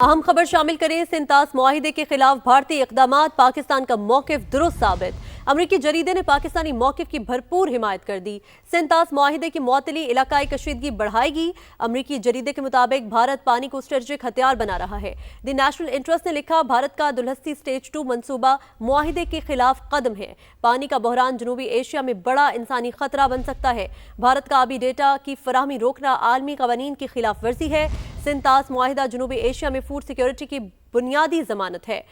अहम खबर शामिल करें। सिंतास मुआहिदे के खिलाफ भारतीय इकदामात, पाकिस्तान का मौकिफ दुरुस्त साबित। अमरीकी जरीदे ने पाकिस्तानी मौकिफ की भरपूर हिमायत कर दी। सिंतास मुआहिदे की मुअत्तली इलाकाई कशीदगी बढ़ाएगी। अमरीकी जरीदे के मुताबिक भारत पानी को स्ट्रेटेजिक हथियार बना रहा है। द नेशनल इंटरेस्ट ने लिखा, भारत का दुलहस्ती स्टेज 2 मंसूबा मुआहिदे के खिलाफ कदम है। पानी का बहरान जनूबी एशिया में बड़ा इंसानी खतरा बन सकता है। भारत का आबी डेटा की फराहमी रोकना आलमी कवानीन की खिलाफ वर्जी है। सिंतास मुआहिदा जनूबी एशिया में फूड सिक्योरिटी की बुनियादी जमानत है।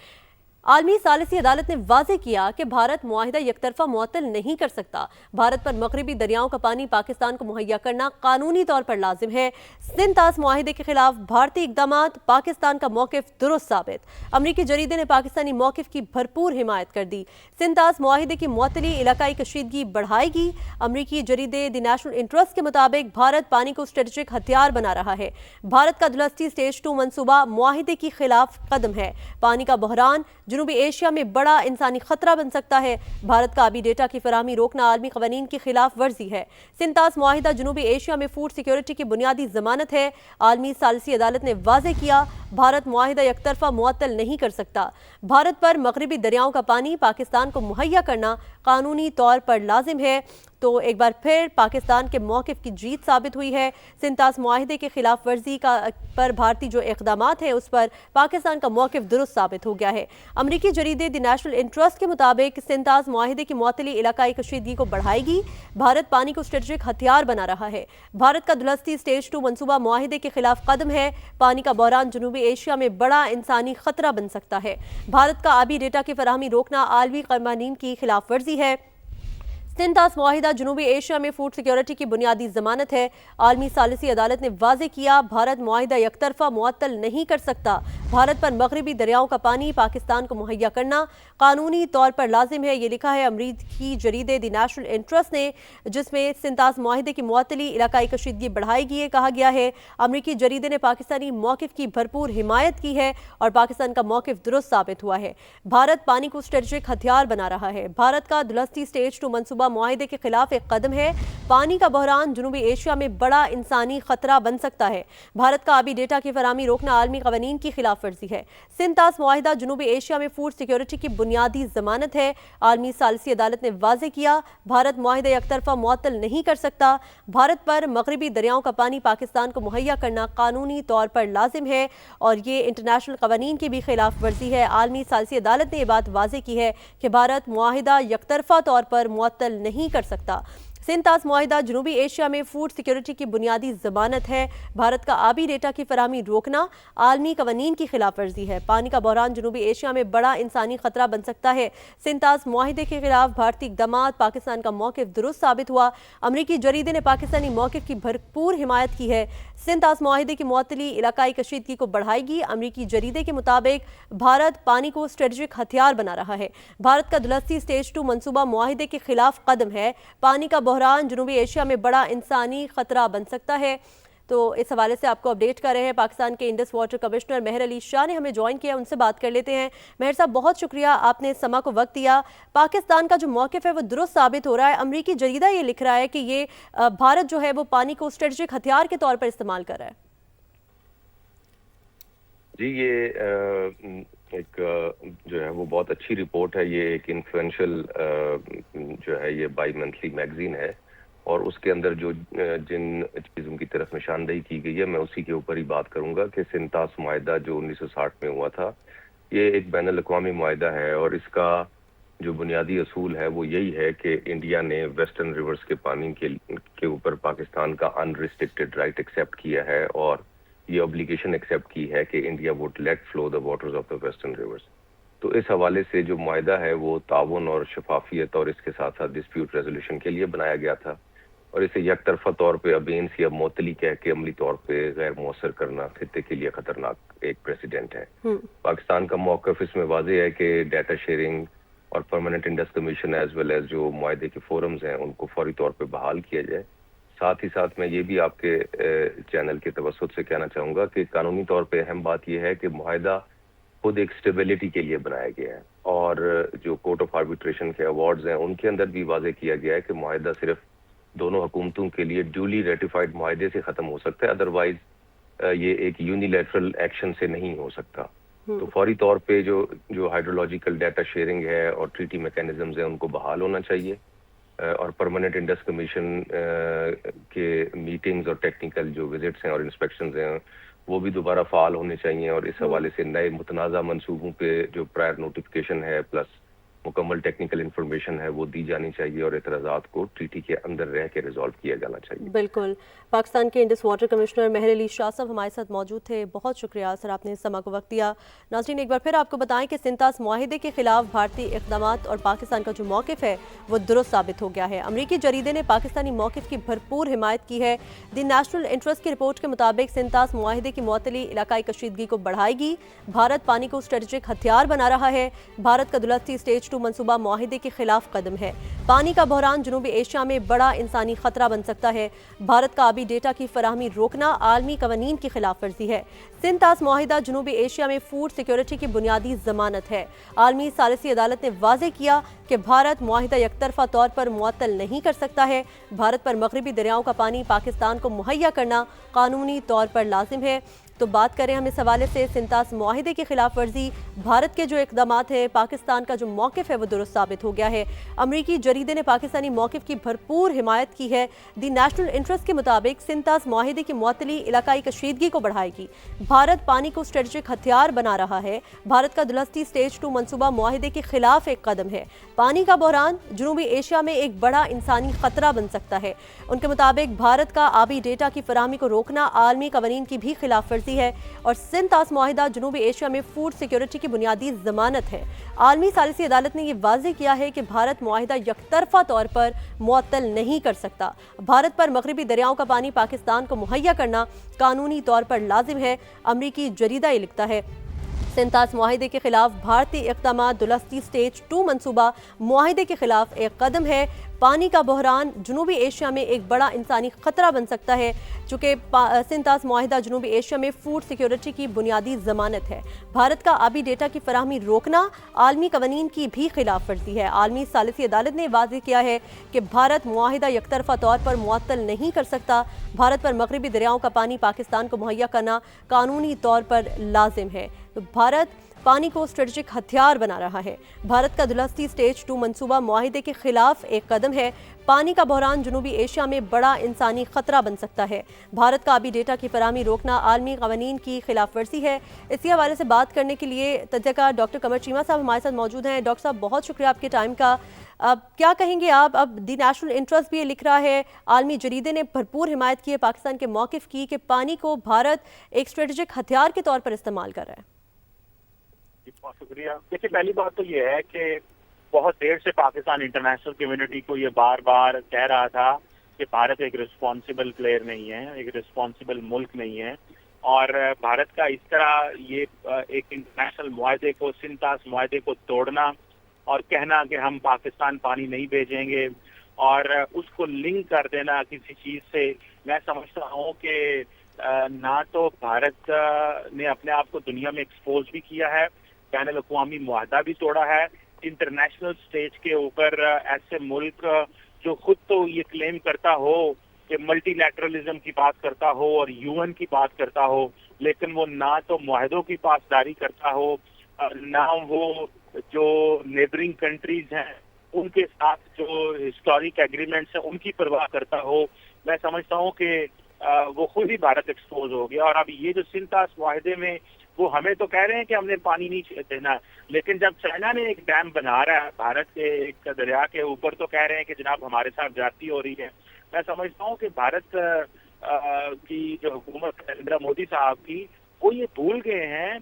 आलमी सालिसी अदालत ने वाज़ेह किया कि भारत मुआहिदा यकतरफा मुअत्तल नहीं कर सकता। भारत पर मगरबी दरियाओं का पानी पाकिस्तान को मुहैया करना कानूनी तौर पर लाजिम है। सिंतास मुआहिदे के खिलाफ भारतीय इक़दामात, पाकिस्तान का मौकिफ दुरुस्त साबित। अमरीकी जरीदे ने पाकिस्तानी मौकिफ की भरपूर हिमायत कर दी। सिंतास मुआहिदे की मुअत्तली इलाकाई कशीदगी बढ़ाएगी। अमरीकी जरीदे द नेशनल इंटरेस्ट के मुताबिक भारत पानी को स्ट्रेटेजिक हथियार बना रहा है। भारत का दुलहस्ती स्टेज 2 मंसूबा मुआहिदे के खिलाफ कदम है। पानी का बहरान जनूबी एशिया में बड़ा इंसानी खतरा बन सकता है। भारत का आबी डेटा की फराहमी रोकना आलमी कवानीन की खिलाफ वर्जी है। सिंतास मुआहिदा जनूबी एशिया में फूड सिक्योरिटी की बुनियादी जमानत है। आलमी सालिसी अदालत ने वाज़ेह किया, भारत मुआहिदा यकतरफा मुअत्तल नहीं कर सकता। भारत पर मगरबी दरियाओं का पानी पाकिस्तान को मुहैया करना कानूनी तौर पर लाजिम है। तो एक बार फिर पाकिस्तान के मौकिफ की जीत साबित हुई है। सिंतास मुआहिदे के खिलाफ वर्जी पर भारतीय जो इक़दामात हैं उस पर पाकिस्तान का मौकिफ दुरुस्त साबित हो गया है। अमरीकी जरीदे द नेशनल इंटरेस्ट के मुताबिक सिंतास मुआहिदे की मुअत्तली इलाकाई कशीदगी को बढ़ाएगी। भारत पानी को स्ट्रेटेजिक हथियार बना रहा है। भारत का दुलहस्ती स्टेज 2 मंसूबा मुआहिदे के खिलाफ कदम है। पानी का बहरान जनूबी एशिया में बड़ा इंसानी खतरा बन सकता है। भारत का आबी डेटा की फराहमी रोकना आलमी कवानीन की खिलाफ वर्जी है। सिंतास मुआहिदा जनूबी एशिया में फूड सिक्योरिटी की बुनियादी जमानत है। आलमी सालिसी अदालत ने वाज़ेह किया, भारत मुआहिदा यकतरफा मुअत्तल नहीं कर सकता। भारत पर मगरबी दरियाओं का पानी पाकिस्तान को मुहैया करना कानूनी तौर पर लाजिम है। ये लिखा है अमरीकी जरीदे द नेशनल इंटरेस्ट ने, जिसमें सिंतास मुआहिदे की मुअत्तली इलाकाई कशीदगी बढ़ाएगी ये कहा गया है। अमरीकी जरीदे ने पाकिस्तानी मौकिफ की भरपूर हिमायत की है और पाकिस्तान का मौकिफ दुरुस्त साबित हुआ है। भारत पानी को स्ट्रेटेजिक हथियार बना रहा है। भारत का दुलहस्ती स्टेज 2 मंसूबा मुआहिदे के खिलाफ एक कदम है। पानी का बहरान जनूबी एशिया में बड़ा इंसानी खतरा बन सकता है। भारत का आबी डेटा की फराहमी रोकना आलमी कवानीन की खिलाफ वर्जी है। सिंतास मुआहिदा जनूबी एशिया में फूड सिक्योरिटी की बुनियादी जमानत है। आलमी सालिसी अदालत ने वाज़ेह किया, भारत मुआहिदा यकतरफा मुअत्तल नहीं कर सकता। भारत पर मगरबी दरियाओं का पानी पाकिस्तान को मुहैया करना कानूनी तौर पर लाजिम है और ये इंटरनेशनल कवानीन की भी खिलाफ वर्जी है। आलमी सालिसी अदालत ने यह बात वाज़ेह की है कि भारत मुआहिदा यकतरफा तौर पर मुअत्तल नहीं कर सकता। सिंतास मुआहिदा जनूबी एशिया में फूड सिक्योरिटी की बुनियादी जमानत है। भारत का आबी डेटा की फराहमी रोकना आलमी कवानीन की खिलाफ वर्जी है। पानी का बहरान जनूबी एशिया में बड़ा इंसानी खतरा बन सकता है। सिंतास मुआहिदे के खिलाफ भारतीय इक़दामात, पाकिस्तान का मौकिफ दुरुस्त साबित हुआ। अमरीकी जरीदे ने पाकिस्तानी मौकिफ की भरपूर हिमायत की है। सिंतास मुआहिदे की मुअत्तली इलाकाई कशीदगी को बढ़ाएगी। अमरीकी जरीदे के मुताबिक भारत पानी को स्ट्रेटेजिक हथियार बना रहा है। भारत का दुलहस्ती स्टेज 2 मंसूबा मुआहिदे के खिलाफ कदम है। पानी का बहरान जनूबी एशिया में बड़ा इंसानी खतरा बन सकता है। तो इस हवाले से आपको अपडेट कर रहे हैं पाकिस्तान के इंडस वाटर कमिश्नर मेहर अली शाह ने हमें ज्वाइन किया, उनसे बात कर लेते हैं। मेहर साहब, बहुत शुक्रिया, आपने समा को वक्त दिया। पाकिस्तान का जो मौकिफ है वो दुरुस्त साबित हो रहा है। अमरीकी जरीदा ये लिख रहा है कि ये भारत जो है वो पानी को स्ट्रेटेजिक हथियार के तौर पर इस्तेमाल कर रहा है। जी, ये एक जो है वो बहुत अच्छी रिपोर्ट है। ये एक इन्फ्लुएंशियल जो है ये बाई मंथली मैगजीन है और उसके अंदर जो जिन चीज़ों की तरफ निशानदेही की गई है मैं उसी के ऊपर ही बात करूंगा कि सिंतास मुआहिदा जो 1960 में हुआ था, ये एक बैनुल अक़वामी मुआहिदा है और इसका जो बुनियादी असूल है वो यही है कि इंडिया ने वेस्टर्न रिवर्स के पानी के ऊपर पाकिस्तान का अनरिस्ट्रिक्टेड राइट एक्सेप्ट किया है और ये ऑब्लिगेशन एक्सेप्ट की है कि India would let flow the waters of the western rivers. तो इस हवाले से जो मुआहिदा है वो ताउन और शफाफियत और इसके साथ साथ डिस्प्यूट रेजोल्यूशन के लिए बनाया गया था और इसे यकतरफा तौर पे अबेंस या मोतली कह के अमली तौर पे गैर मौसर करना खित्ते के लिए खतरनाक एक प्रेसिडेंट है। पाकिस्तान का मौक़िफ़ इसमें वाज़ेह है कि डाटा शेयरिंग और permanent Indus commission as well as जो मुआहिदे के फोरम्स हैं उनको फौरी तौर पे बहाल किया जाए। साथ ही साथ मैं ये भी आपके चैनल के तवस्सुत से कहना चाहूँगा कि कानूनी तौर पे अहम बात यह है कि मुआहिदा खुद एक स्टेबिलिटी के लिए बनाया गया है और जो कोर्ट ऑफ आर्बिट्रेशन के अवार्ड्स हैं उनके अंदर भी वाज़ेह किया गया है कि मुआहिदा सिर्फ दोनों हुकूमतों के लिए ड्यूली रेटिफाइड मुआहिदे से ख़त्म हो सकता है, अदरवाइज یہ ایک یونیلیٹرل ایکشن سے نہیں ہو سکتا. تو فوری طور پہ جو ہائیڈرولوجیکل ڈیٹا شیئرنگ ہے اور ٹریٹی میکینزمز ہیں ان کو بحال ہونا چاہیے, اور پرماننٹ انڈس کمیشن کے میٹنگز اور ٹیکنیکل جو وزٹس ہیں اور انسپیکشنز ہیں وہ بھی دوبارہ فعال ہونے چاہیے, اور اس حوالے سے نئے متنازع منصوبوں پہ جو پرائر نوٹیفیکیشن ہے پلس مکمل ٹیکنیکل انفارمیشن ہے وہ دی جانی چاہیے, اور اعتراضات کو ٹریٹی کے اندر رہ کے ریزالو کیا جانا چاہیے. بالکل. پاکستان کے Indus water commissioner Mehr Ali Shah صاحب ہمارے ساتھ موجود تھے. بہت شکریہ سر, آپ نے اس سماع کو وقت دیا. ناظرین, ایک بار پھر آپ کو بتائیں کہ سنتاس معاہدے کے خلاف بھارتی اقدامات اور پاکستان کا جو موقف ہے وہ درست ثابت ہو گیا ہے. امریکی جریدے نے پاکستانی موقف کی بھرپور حمایت کی ہے. دی نیشنل انٹرسٹ کی رپورٹ کے مطابق سنتاس معاہدے کی معطلی علاقائی کشیدگی کو بڑھائے گی. بھارت پانی کو اسٹریٹجک ہتھیار بنا رہا ہے. بھارت کا دولتی سٹیج 2 منصوبہ معاہدے کے خلاف قدم ہے. پانی کا بحران جنوبی ایشیا میں بڑا انسانی خطرہ بن سکتا ہے. بھارت کا آبی ڈیٹا کی فراہمی روکنا عالمی قوانین کی خلاف ورزی ہے. سنتاس معاہدہ جنوبی ایشیا میں فوڈ سیکیورٹی کی بنیادی ضمانت ہے. عالمی ثالثی عدالت نے واضح کیا کہ بھارت معاہدہ یک طرفہ طور پر معطل نہیں کر سکتا ہے. بھارت پر مغربی دریاؤں کا پانی پاکستان کو مہیا کرنا قانونی طور پر لازم ہے. تو بات کریں ہم اس حوالے سے سنتاس معاہدے کی خلاف ورزی, بھارت کے جو اقدامات ہیں, پاکستان کا جو موقف ہے وہ درست ثابت ہو گیا ہے. امریکی جریدے نے پاکستانی موقف کی بھرپور حمایت کی ہے. دی نیشنل انٹرسٹ کے مطابق سنتاس معاہدے کی معطلی علاقائی کشیدگی کو بڑھائے گی. بھارت پانی کو اسٹریٹجک ہتھیار بنا رہا ہے. بھارت کا دولتی سٹیج 2 منصوبہ معاہدے کے خلاف ایک قدم ہے. پانی کا بحران جنوبی ایشیا میں ایک بڑا انسانی خطرہ بن سکتا ہے. ان کے مطابق بھارت کا آبی ڈیٹا کی فراہمی کو روکنا عالمی قوانین کی بھی خلاف ورزی ہے, اور سنتاس معاہدہ جنوبی ایشیا میں فوڈ سیکیورٹی کی بنیادی ضمانت ہے. عالمی ثالثی عدالت نے یہ واضح کیا ہے کہ بھارت معاہدہ یک طرفہ طور پر معطل نہیں کر سکتا. بھارت پر مغربی دریاؤں کا پانی پاکستان کو مہیا کرنا قانونی طور پر لازم ہے. امریکی جریدہ یہ لکھتا ہے سنتاس معاہدے کے خلاف بھارتی اقدامات دولتی سٹیج 2 منصوبہ معاہدے کے خلاف ایک قدم ہے. پانی کا بحران جنوبی ایشیا میں ایک بڑا انسانی خطرہ بن سکتا ہے, چونکہ سنتاس معاہدہ جنوبی ایشیا میں فوڈ سیکیورٹی کی بنیادی ضمانت ہے. بھارت کا آبی ڈیٹا کی فراہمی روکنا عالمی قوانین کی بھی خلاف ورزی ہے. عالمی ثالثی عدالت نے واضح کیا ہے کہ بھارت معاہدہ یک طرفہ طور پر معطل نہیں کر سکتا. بھارت پر مغربی دریاؤں کا پانی پاکستان کو مہیا کرنا قانونی طور پر لازم ہے. تو بھارت پانی کو اسٹریٹجک ہتھیار بنا رہا ہے. بھارت کا دولتی سٹیج 2 منصوبہ معاہدے کے خلاف ایک قدم ہے. پانی کا بحران جنوبی ایشیا میں بڑا انسانی خطرہ بن سکتا ہے. بھارت کا آبی ڈیٹا کی فراہمی روکنا عالمی قوانین کی خلاف ورزی ہے. اسی حوالے سے بات کرنے کے لیے تجزیہ کار ڈاکٹر قمر چیمہ صاحب ہمارے ساتھ موجود ہیں. ڈاکٹر صاحب, بہت شکریہ آپ کے ٹائم کا. اب کیا کہیں گے آپ؟ اب دی نیشنل انٹرسٹ بھی یہ لکھ رہا ہے, عالمی جریدے نے بھرپور حمایت کی ہے پاکستان کے موقف کی کہ پانی کو بھارت ایک اسٹریٹجک ہتھیار کے طور پر استعمال کر رہا ہے. بہت شکریہ. دیکھیے, پہلی بات تو یہ ہے کہ بہت دیر سے پاکستان انٹرنیشنل کمیونٹی کو یہ بار بار کہہ رہا تھا کہ بھارت ایک رسپانسبل پلیئر نہیں ہے, ایک رسپانسبل ملک نہیں ہے, اور بھارت کا اس طرح یہ ایک انٹرنیشنل معاہدے کو, سنتاس معاہدے کو توڑنا اور کہنا کہ ہم پاکستان پانی نہیں بھیجیں گے اور اس کو لنک کر دینا کسی چیز سے, میں سمجھتا ہوں کہ نہ تو بھارت نے اپنے آپ کو دنیا میں ایکسپوز بھی کیا ہے, بین الاقوامی معاہدہ بھی توڑا ہے. انٹرنیشنل سٹیج کے اوپر ایسے ملک جو خود تو یہ کلیم کرتا ہو کہ ملٹی لیٹرلزم کی بات کرتا ہو اور یو این کی بات کرتا ہو, لیکن وہ نہ تو معاہدوں کی پاسداری کرتا ہو, نہ وہ جو نیبرنگ کنٹریز ہیں ان کے ساتھ جو ہسٹورک ایگریمنٹس ہیں ان کی پرواہ کرتا ہو. میں سمجھتا ہوں کہ وہ خود ہی بھارت ایکسپوز ہو گیا. اور اب یہ جو سنتاس معاہدے میں وہ ہمیں تو کہہ رہے ہیں کہ ہم نے پانی نہیں دینا, لیکن جب چائنا نے ایک ڈیم بنا رہا ہے بھارت کے ایک دریا کے اوپر تو کہہ رہے ہیں کہ جناب ہمارے ساتھ زیادتی ہو رہی ہے. میں سمجھتا ہوں کہ بھارت کی جو حکومت نریندر مودی صاحب کی, وہ یہ بھول گئے ہیں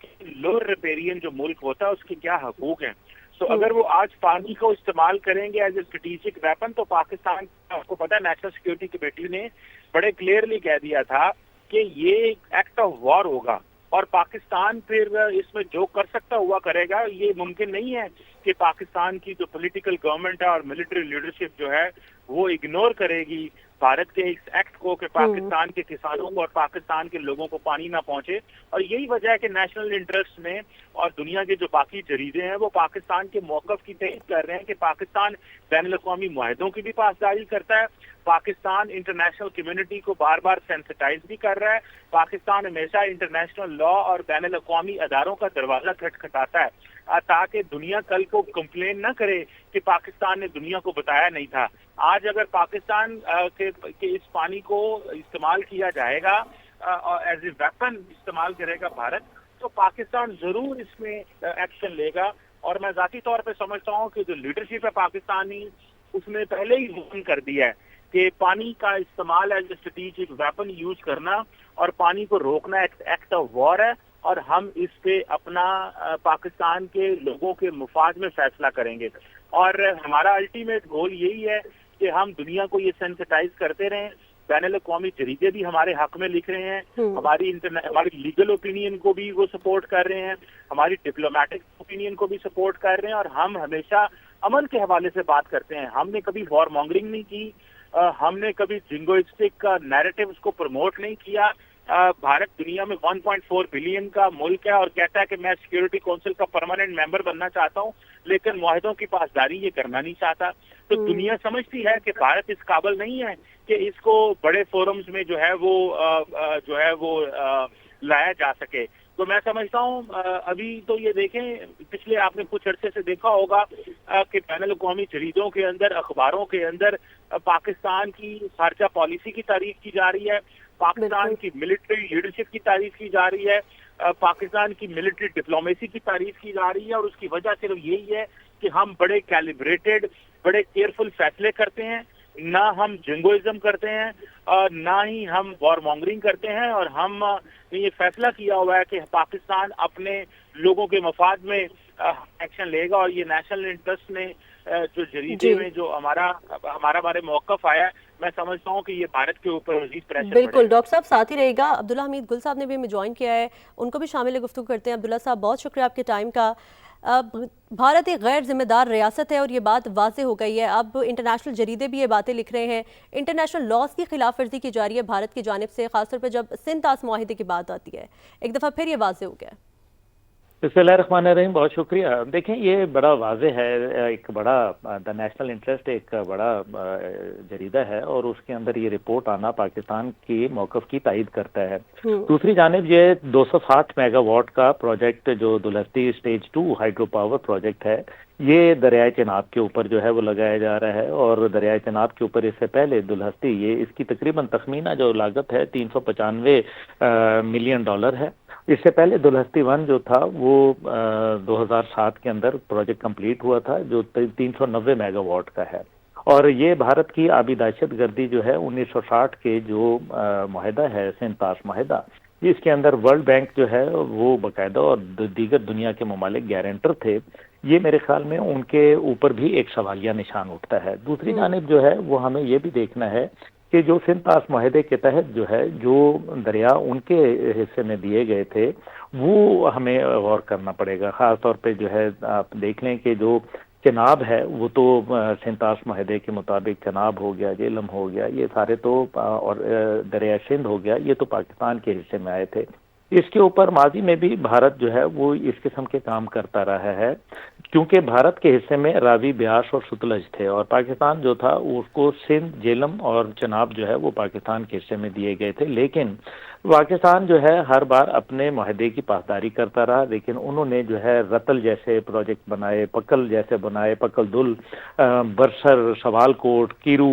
کہ لوور ریپیرین جو ملک ہوتا ہے اس کے کیا حقوق ہیں. تو اگر وہ آج پانی کو استعمال کریں گے ایز اے اسٹریٹجک ویپن, تو پاکستان, آپ کو پتا ہے نیشنل سیکورٹی کمیٹی نے بڑے کلیئرلی کہہ دیا تھا کہ یہ ایکٹ آف وار ہوگا اور پاکستان پھر اس میں جو کر سکتا ہوا کرے گا. یہ ممکن نہیں ہے کہ پاکستان کی جو پولیٹیکل گورنمنٹ ہے اور ملٹری لیڈرشپ جو ہے وہ اگنور کرے گی بھارت کے اس ایکٹ کو کہ پاکستان کے کسانوں کو اور پاکستان کے لوگوں کو پانی نہ پہنچے. اور یہی وجہ ہے کہ نیشنل انٹرسٹ میں اور دنیا کے جو باقی جریدے ہیں وہ پاکستان کے موقف کی تائید کر رہے ہیں کہ پاکستان بین الاقوامی معاہدوں کی بھی پاسداری کرتا ہے, پاکستان انٹرنیشنل کمیونٹی کو بار بار سینسٹائز بھی کر رہا ہے, پاکستان ہمیشہ انٹرنیشنل لا اور بین الاقوامی اداروں کا دروازہ کھٹکھٹاتا ہے تاکہ دنیا کل کو کمپلین نہ کرے کہ پاکستان نے دنیا کو بتایا نہیں تھا. آج اگر پاکستان کے اس پانی کو استعمال کیا جائے گا ایز اے ویپن استعمال کرے گا بھارت, تو پاکستان ضرور اس میں ایکشن لے گا. اور میں ذاتی طور پہ سمجھتا ہوں کہ جو لیڈرشپ ہے پاکستانی اس نے پہلے ہی وارن کر دیا ہے کہ پانی کا استعمال as a strategic weapon use کرنا اور پانی کو روکنا ایکٹ آف وار ہے, اور ہم اس پہ اپنا پاکستان کے لوگوں کے مفاد میں فیصلہ کریں گے. اور ہمارا الٹیمیٹ گول یہی ہے کہ ہم دنیا کو یہ سینسٹائز کرتے رہیں. بین الاقوامی جریدے بھی ہمارے حق میں لکھ رہے ہیں, ہماری لیگل اوپینین کو بھی وہ سپورٹ کر رہے ہیں, ہماری ڈپلومیٹک اوپینین کو بھی سپورٹ کر رہے ہیں, اور ہم ہمیشہ امن کے حوالے سے بات کرتے ہیں. ہم نے کبھی وار مانگرنگ نہیں کی, ہم نے کبھی جنگوئسٹک کا نیریٹو اس کو پروموٹ نہیں کیا. بھارت دنیا میں 1.4 بلین کا ملک ہے اور کہتا ہے کہ میں سیکیورٹی کونسل کا پرماننٹ ممبر بننا چاہتا ہوں, لیکن معاہدوں کی پاسداری یہ کرنا نہیں چاہتا. تو دنیا سمجھتی ہے کہ بھارت اس قابل نہیں ہے کہ اس کو بڑے فورمز میں جو ہے وہ لایا جا سکے. تو میں سمجھتا ہوں ابھی تو یہ دیکھیں, پچھلے آپ نے کچھ عرصے سے دیکھا ہوگا کہ بین الاقوامی جریدوں کے اندر, اخباروں کے اندر پاکستان کی خارجہ پالیسی کی تعریف کی جا رہی ہے, پاکستان کی ملٹری لیڈرشپ کی تعریف کی جا رہی ہے, پاکستان کی ملٹری ڈپلومیسی کی تعریف کی جا رہی ہے. اور اس کی وجہ صرف یہی ہے کہ ہم بڑے کیلیبریٹڈ, بڑے کیئرفل فیصلے کرتے ہیں, نہ ہم جنگوئزم کرتے ہیں, نہ ہی ہم وار مانگرنگ کرتے ہیں, اور ہم نے یہ فیصلہ کیا ہوا ہے کہ پاکستان اپنے لوگوں کے مفاد میں ایکشن لے گا. اور یہ نیشنل انٹرسٹ نے جو جریدے میں جو ہمارے موقف آیا ہے, میں سمجھتا ہوں کہ یہ بھارت کے اوپر مزید پریشر بالکل. ڈاکٹر صاحب ساتھ ہی رہے گا. عبداللہ حمید گل صاحب نے بھی ہمیں جوائن کیا ہے, ان کو بھی شامل گفتگو کرتے ہیں. عبداللہ صاحب بہت شکریہ آپ کے ٹائم کا. بھارت ایک غیر ذمہ دار ریاست ہے اور یہ بات واضح ہو گئی ہے. اب انٹرنیشنل جریدے بھی یہ باتیں لکھ رہے ہیں, انٹرنیشنل لاز کی خلاف ورزی کی جا رہی ہے بھارت کی جانب سے, خاص طور پہ جب سنتاس معاہدے کی بات آتی ہے. ایک دفعہ پھر یہ واضح ہو گیا. بسم اللہ الرحمن الرحیم. بہت شکریہ. دیکھیں یہ بڑا واضح ہے, ایک بڑا دا نیشنل انٹرسٹ ایک بڑا جریدہ ہے اور اس کے اندر یہ رپورٹ آنا پاکستان کی موقف کی تائید کرتا ہے. دوسری جانب یہ 260 میگا واٹ کا پروجیکٹ جو دلہستی اسٹیج 2 ہائیڈرو پاور پروجیکٹ ہے, یہ دریائے چناب کے اوپر جو ہے وہ لگایا جا رہا ہے. اور دریائے چناب کے اوپر اس سے پہلے دلہستی, یہ اس کی تقریباً تخمینہ جو لاگت ہے $395 ملین ہے. اس سے پہلے دلہستی 1 جو تھا وہ 2007 کے اندر پروجیکٹ کمپلیٹ ہوا تھا جو 390 میگا واٹ کا ہے. اور یہ بھارت کی آبی دہشت گردی جو ہے 1960 کے جو معاہدہ ہے سنتاس معاہدہ, اس کے اندر ورلڈ بینک جو ہے وہ باقاعدہ اور دیگر دنیا کے ممالک گارنٹر تھے. یہ میرے خیال میں ان کے اوپر بھی ایک سوالیہ نشان اٹھتا ہے. دوسری جانب جو ہے وہ ہمیں یہ بھی دیکھنا ہے کہ جو سنتاس معاہدے کے تحت جو ہے جو دریا ان کے حصے میں دیے گئے تھے وہ ہمیں غور کرنا پڑے گا. خاص طور پہ جو ہے آپ دیکھ لیں کہ جو چناب ہے وہ تو سنتاس معاہدے کے مطابق چناب ہو گیا, جہلم ہو گیا, یہ سارے تو, اور دریا سندھ ہو گیا, یہ تو پاکستان کے حصے میں آئے تھے. اس کے اوپر ماضی میں بھی بھارت جو ہے وہ اس قسم کے کام کرتا رہا ہے, کیونکہ بھارت کے حصے میں راوی, بیاس اور ستلج تھے اور پاکستان جو تھا اس کو سندھ, جہلم اور چناب جو ہے وہ پاکستان کے حصے میں دیے گئے تھے. لیکن پاکستان جو ہے ہر بار اپنے معاہدے کی پاسداری کرتا رہا, لیکن انہوں نے جو ہے رتل جیسے پروجیکٹ بنائے, پکل جیسے بنائے, پکل دل, برسر, سوال کوٹ, کیرو,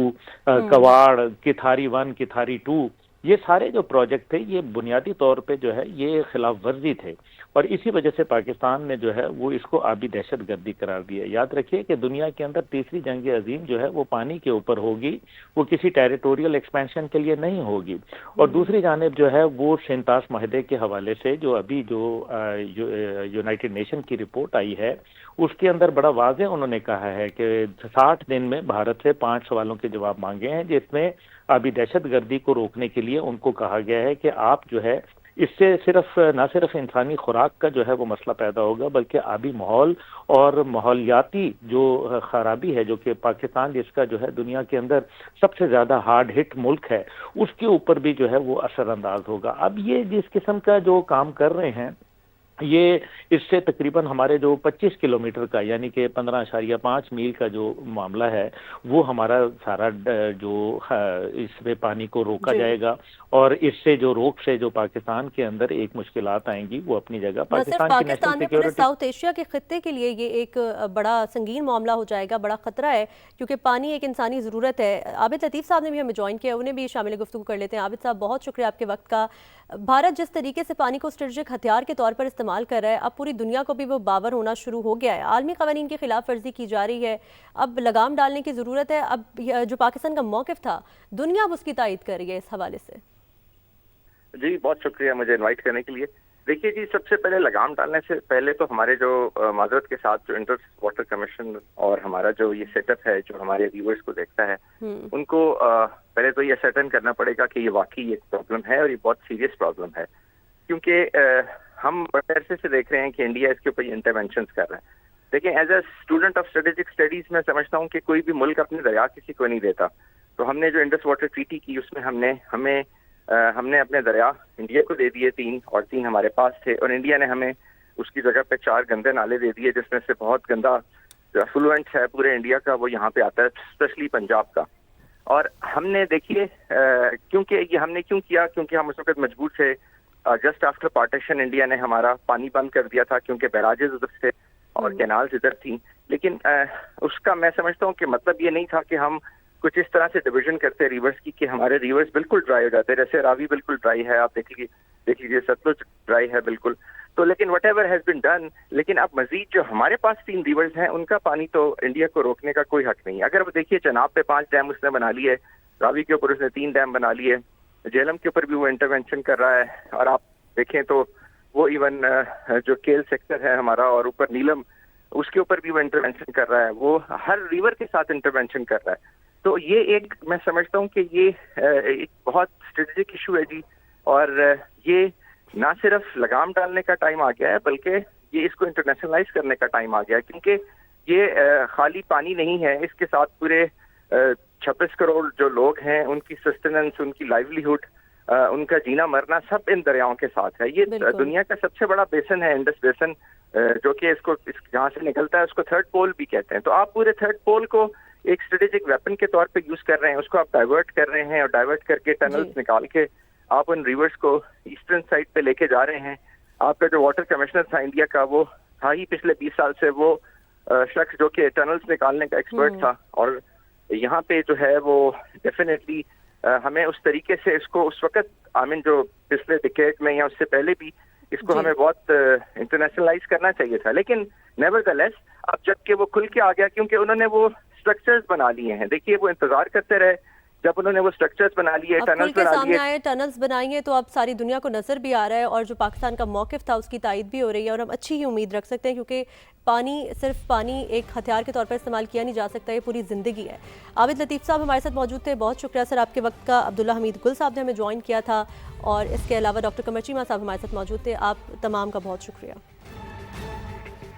کواڑ, کتھاری 1, کتھاری 2, یہ سارے جو پروجیکٹ تھے یہ بنیادی طور پہ جو ہے یہ خلاف ورزی تھے. اور اسی وجہ سے پاکستان نے جو ہے وہ اس کو آبی دہشت گردی قرار دیا. یاد رکھیے کہ دنیا کے اندر تیسری جنگ عظیم جو ہے وہ پانی کے اوپر ہوگی, وہ کسی ٹیریٹوریل ایکسپینشن کے لیے نہیں ہوگی. اور دوسری جانب جو ہے وہ سنتاس معاہدے کے حوالے سے جو ابھی جو یونائٹڈ نیشن کی رپورٹ آئی ہے اس کے اندر بڑا واضح انہوں نے کہا ہے کہ 60 دن میں بھارت سے 5 سوالوں کے جواب مانگے ہیں, جس میں آبی دہشت گردی کو روکنے کے لیے ان کو کہا گیا ہے کہ آپ جو ہے इससे न सिर्फ इंसानी खुराक का जो है वो मसला पैदा होगा, बल्कि आबी माहौल और माहौलियाती जो खराबी है, जो कि पाकिस्तान जिसका जो है दुनिया के अंदर सबसे ज़्यादा हार्ड हिट मुल्क है, उसके ऊपर भी जो है वो असरअंदाज होगा। अब ये जिस किस्म का जो काम कर रहे हैं, ये इससे तकरीबन हमारे जो 25 किलोमीटर का यानी कि 15.5 मील का जो मामला है, वो हमारा सारा जो इसमें पानी को रोका जाएगा, और इससे जो रोक से जो पाकिस्तान के अंदर एक मुश्किलात आएंगी वो अपनी जगह न सिर्फ पाकिस्तान की नेशनल पाकिस्तान में, पूरे सिक्योरिटी। साउथ एशिया के खत्ते के लिए ये एक बड़ा संगीन मामला हो जाएगा, बड़ा खतरा है, क्योंकि पानी एक इंसानी ज़रूरत है। आबिद लतीफ़ साहब ने भी हमें ज्वाइन किया, उन्हें भी शामिल गुफ्तगू कर लेते हैं। आबिद साहब, बहुत शुक्रिया आपके वक्त का। भारत जिस तरीके से पानी को स्ट्रेटेजिक हथियार के तौर पर इस्तेमाल कर रहा है, अब पूरी दुनिया को भी वो बावर होना शुरू हो गया है। आलमी क़वानीन की खिलाफ वर्जी की जा रही है, अब लगाम डालने की ज़रूरत है। अब जो पाकिस्तान का मौक़िफ़ था, दुनिया अब उसकी तायद कर रही है इस हवाले से। जी, बहुत शुक्रिया मुझे इनवाइट करने के लिए। देखिए जी, सबसे पहले लगाम डालने से पहले तो हमारे जो माजरत के साथ जो इंटर वाटर कमीशन और हमारा जो ये सेटअप है जो हमारे व्यूअर्स को देखता है, उनको पहले तो ये सर्टन करना पड़ेगा कि ये वाकई एक प्रॉब्लम है और ये बहुत सीरियस प्रॉब्लम है, क्योंकि हम बड़े अरसे से देख रहे हैं कि इंडिया इसके ऊपर इंटरवेंशन कर रहा है। देखिए, as a student of strategic studies मैं समझता हूँ कि कोई भी मुल्क अपने दरिया किसी को नहीं देता। तो हमने जो इंडस वाटर ट्रीटी की उसमें हमने अपने दरिया इंडिया को दे दिए 3, और 3 हमारे पास थे, और इंडिया ने हमें उसकी जगह पे 4 गंदे नाले दे दिए, जिसमें से बहुत गंदा जो एफ्लुएंट है पूरे इंडिया का वो यहाँ पे आता है, स्पेशली पंजाब का। और हमने देखिए क्योंकि ये हमने क्यों किया, क्योंकि हम उस वक्त मजबूर थे। जस्ट आफ्टर पार्टीशन इंडिया ने हमारा पानी बंद कर दिया था, क्योंकि बैराजेस उधर थे और कैनाल्स इधर थी। लेकिन उसका मैं समझता हूँ कि मतलब ये नहीं था कि हम कुछ इस तरह से डिवीजन करते रिवर्स की कि हमारे रिवर्स बिल्कुल ड्राई हो जाते हैं। जैसे रावी बिल्कुल ड्राई है, आप देख लीजिए सतलुज ड्राई है बिल्कुल। तो लेकिन what ever has been done, लेकिन अब मजीद जो हमारे पास 3 रिवर्स हैं उनका पानी तो इंडिया को रोकने का कोई हक नहीं है। अगर वो देखिए, चनाब पे 5 डैम उसने बना लिए, रावी के ऊपर उसने 3 डैम बना लिए, झेलम के ऊपर भी वो इंटरवेंशन कर रहा है, और आप देखें तो वो इवन जो केल सेक्टर है हमारा और ऊपर नीलम, उसके ऊपर भी वो इंटरवेंशन कर रहा है। वो हर रिवर के साथ इंटरवेंशन कर रहा है। तो ये एक मैं समझता हूँ कि ये एक बहुत स्ट्रेटेजिक इशू है जी, और ये ना सिर्फ लगाम डालने का टाइम आ गया है, बल्कि ये इसको इंटरनेशनलाइज करने का टाइम आ गया है, क्योंकि ये खाली पानी नहीं है, इसके साथ पूरे 26 करोड़ जो लोग हैं उनकी सस्टेनेंस, उनकी लाइवलीहुड, उनका जीना मरना सब इन दरियाओं के साथ है। ये दुनिया का सबसे बड़ा बेसन है इंडस बेसन, जो कि जहाँ से निकलता है उसको थर्ड पोल भी कहते हैं। तो आप पूरे थर्ड पोल को एक स्ट्रेटेजिक वेपन के तौर पे यूज कर रहे हैं, उसको आप डाइवर्ट कर रहे हैं, और डाइवर्ट करके टनल्स निकाल के आप उन रिवर्स को ईस्टर्न साइड पे लेके जा रहे हैं। आपका जो वाटर कमिश्नर था इंडिया का, वो था ही पिछले 20 साल से वो शख्स जो कि टनल्स निकालने का एक्सपर्ट था, और यहाँ पे जो है वो डेफिनेटली हमें उस तरीके से इसको उस वक्त जो पिछले डिकेड में या उससे पहले भी इसको हमें बहुत इंटरनेशनलाइज करना चाहिए था। लेकिन नेवरदलेस अब जबकि वो खुल के आ गया, क्योंकि उन्होंने वो स्ट्रक्चर्स बना लिए हैं। देखिए, वो इंतजार करते रहे जब उन्होंने वो स्ट्रक्चर्स बना लिए, टनल्स बना लिए, सामने आए, टनल्स बनाएंगे, तो अब सारी दुनिया को नजर भी आ रहा है, और जो पाकिस्तान का मौक़िफ़ था उसकी तायद भी हो रही है, और हम अच्छी ही उम्मीद रख सकते हैं, क्योंकि सिर्फ पानी एक हथियार के तौर पर इस्तेमाल किया नहीं जा सकता, ये पूरी ज़िंदगी है। आबिद लतीफ़ साहब हमारे साथ मौजूद थे, बहुत शुक्रिया सर आपके वक्त का। अब्दुल्ला हमीद गुल साहब ने हमें ज्वाइन किया था, और इसके अलावा डॉक्टर कमर चीमा साहब हमारे साथ मौजूद थे। आप तमाम का बहुत शुक्रिया।